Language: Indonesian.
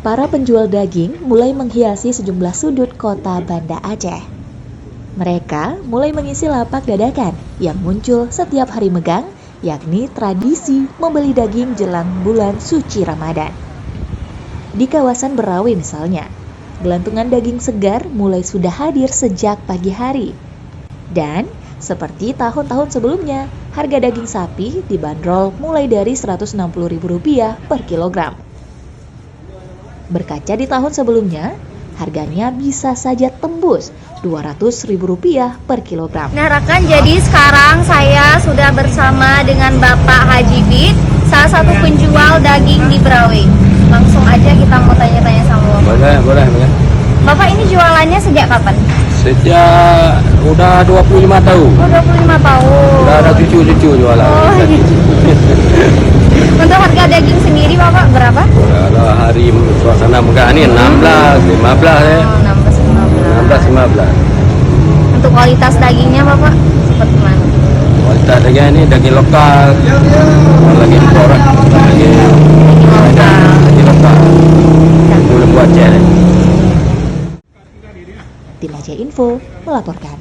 para penjual daging mulai menghiasi sejumlah sudut kota Banda Aceh. Mereka mulai mengisi lapak dadakan yang muncul setiap hari megang, yakni tradisi membeli daging jelang bulan suci Ramadan. Di kawasan Berawe misalnya, gelantungan daging segar mulai sudah hadir sejak pagi hari. Dan seperti tahun-tahun sebelumnya, harga daging sapi dibanderol mulai dari Rp160.000 per kilogram. Berkaca di tahun sebelumnya, harganya bisa saja tembus Rp200.000 per kilogram. Nah rekan, jadi sekarang saya sudah bersama dengan Bapak Haji Bid, salah satu penjual daging di Berawe. Langsung aja kita mau tanya-tanya sama Bapak. Boleh. Bapak ini jualannya sejak kapan? Sejak udah 25 tahun. Oh, 25 tahun. Udah ada cucu-cucu jualan. Oh, gitu. Untuk harga daging sendiri Bapak berapa? Kalau hari suasana megah ini 16, 15 ya. Oh, 16, 15. 15. Untuk kualitas dagingnya Bapak seperti mana? Kualitas daging ini daging lokal. Lagi impor, daging lokal. Boleh buat cek. Tim Aceh Info melaporkan.